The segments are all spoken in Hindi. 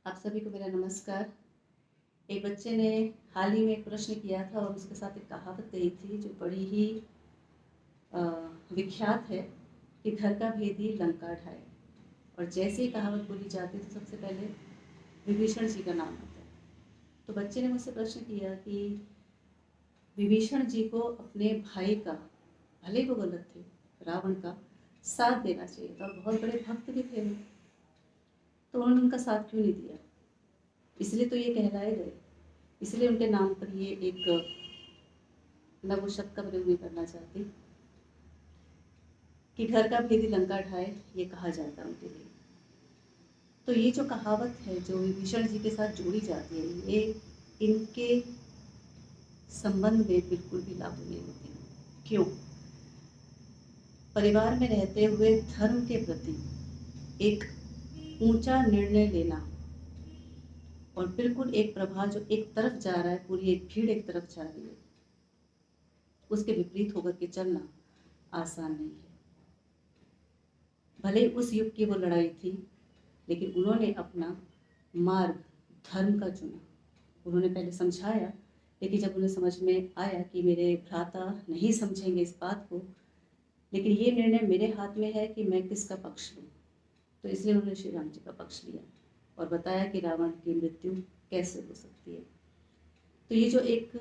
आप सभी को मेरा नमस्कार। एक बच्चे ने हाल ही में एक प्रश्न किया था और उसके साथ एक कहावत कही थी जो बड़ी ही अ, विख्यात है कि घर का भेदी लंका ढाए। और जैसे ही कहावत बोली जाती है तो सबसे पहले विभीषण जी का नाम आता है। तो बच्चे ने मुझसे प्रश्न किया कि विभीषण जी को अपने भाई का, भले वो गलत थे, रावण का साथ देना चाहिए था और बहुत बड़े भक्त भी थे वो, तो उन्होंने उनका साथ क्यों नहीं दिया? इसलिए तो ये कहलाए गए, इसलिए उनके नाम पर ये एक, मैं वो शब्द का प्रयोग नहीं करना चाहती कि घर का भेदी लंका ढाए, ये कहा जाता है उनके लिए। तो ये जो कहावत है जो विभीषण जी के साथ जोड़ी जाती है, ये इनके संबंध में बिल्कुल भी लागू नहीं होती। क्यों? परिवार में रहते हुए धर्म के प्रति एक ऊंचा निर्णय लेना और बिल्कुल एक प्रभाव जो एक तरफ जा रहा है, पूरी एक भीड़ एक तरफ जा रही है, उसके विपरीत होकर के चलना आसान नहीं है। भले ही उस युग की वो लड़ाई थी, लेकिन उन्होंने अपना मार्ग धर्म का चुना। उन्होंने पहले समझाया, लेकिन जब उन्हें समझ में आया कि मेरे भ्राता नहीं समझेंगे इस बात को, लेकिन ये निर्णय मेरे हाथ में है कि मैं किसका पक्ष लूँ, तो इसलिए उन्होंने श्री राम जी का पक्ष लिया और बताया कि रावण की मृत्यु कैसे हो सकती है। तो ये जो एक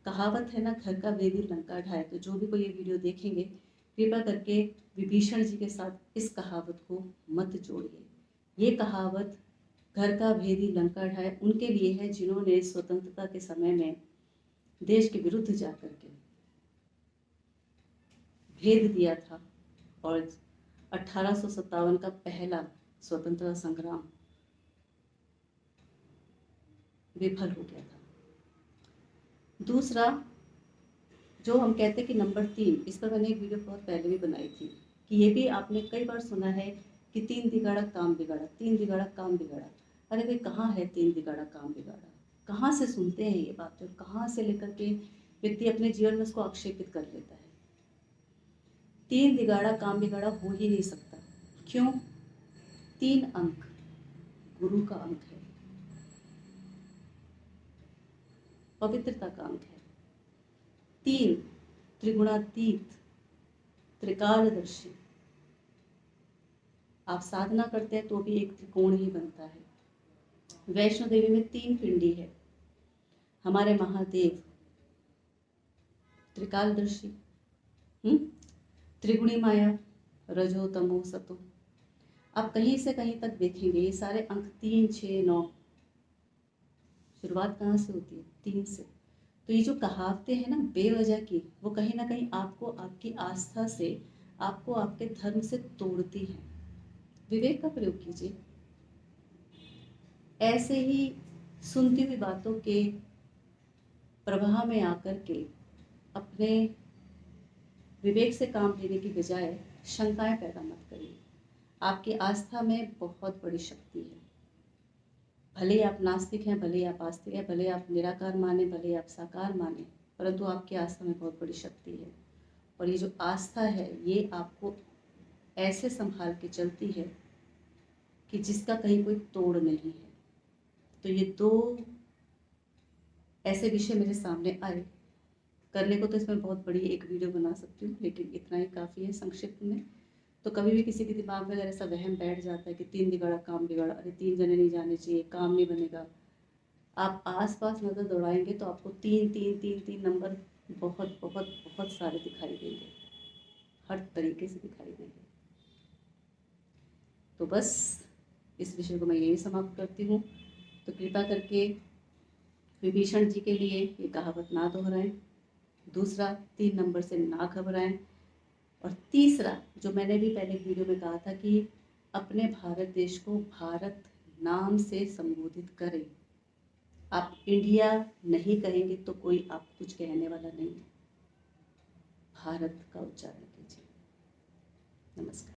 कहावत है ना, घर का भेदी लंका ढाए, तो जो भी कोई ये वीडियो देखेंगे कृपया करके विभीषण जी के साथ इस कहावत को मत जोड़िए। ये कहावत घर का भेदी लंका ढाए उनके लिए है जिन्होंने स्वतंत्रता के समय में देश के विरुद्ध जाकर के भेद दिया था और 1857 का पहला स्वतंत्रता संग्राम विफल हो गया था। दूसरा, जो हम कहते हैं कि नंबर 3, इस पर मैंने एक वीडियो बहुत पहले भी बनाई थी कि ये भी आपने कई बार सुना है कि 3 दिगाड़ा काम बिगाड़ा, 3 दिगाड़ा काम बिगाड़ा। अरे भाई, कहाँ है 3 दिगाड़ा काम बिगाड़ा? कहाँ से सुनते हैं ये बातें और कहाँ से लेकर के व्यक्ति अपने जीवन में उसको आक्षेपित कर लेता है? 3 दिगाड़ा काम बिगाड़ा हो ही नहीं सकता। क्यों? 3 अंक गुरु का अंक है, पवित्रता का अंक है। 3 त्रिगुणातीत, त्रिकालदर्शी। आप साधना करते हैं तो भी एक त्रिकोण ही बनता है। वैष्णो देवी में 3 पिंडी है। हमारे महादेव त्रिकालदर्शी, त्रिगुणी माया, रजो तमो सतो। आप कहीं से कहीं तक देखेंगे ये सारे अंक 3, 6, 9। शुरुआत कहाँ से होती है? 3 से। तो ये जो कहावतें हैं ना बेवजह की, वो कहीं ना कहीं आपको आपकी आस्था से, आपको आपके धर्म से तोड़ती हैं। विवेक का प्रयोग कीजिए। ऐसे ही सुनती हुई बातों के प्रवाह में आकर के अपने विवेक से काम लेने की बजाय शंकाएं पैदा मत करिए। आपकी आस्था में बहुत बड़ी शक्ति है। भले ही आप नास्तिक हैं, भले ही आप आस्तिक हैं, भले आप निराकार माने, भले आप साकार माने, परंतु आपकी आस्था में बहुत बड़ी शक्ति है। और ये जो आस्था है ये आपको ऐसे संभाल के चलती है कि जिसका कहीं कोई तोड़ नहीं है। तो ये 2 ऐसे विषय मेरे सामने आए। करने को तो इसमें बहुत बड़ी एक वीडियो बना सकती हूँ, लेकिन इतना ही काफ़ी है संक्षिप्त में। तो कभी भी किसी के दिमाग में अगर ऐसा वहम बैठ जाता है कि 3 दिगाड़ा काम बिगाड़ा, अरे 3 जने नहीं जाने चाहिए, काम नहीं बनेगा, आप आस पास नज़र दौड़ाएंगे तो आपको 3 3 3 3 नंबर बहुत बहुत बहुत सारे दिखाई देंगे, हर तरीके से दिखाई देंगे। तो बस इस विषय को मैं यही समाप्त करती हूँ। तो कृपया करके विभीषण जी के लिए ये कहावत ना दोहराएं। दूसरा, 3 नंबर से ना घबराएं। और तीसरा, जो मैंने भी पहले वीडियो में कहा था कि अपने भारत देश को भारत नाम से संबोधित करें। आप इंडिया नहीं कहेंगे तो कोई आपको कुछ कहने वाला नहीं है। भारत का उच्चारण कीजिए। नमस्कार।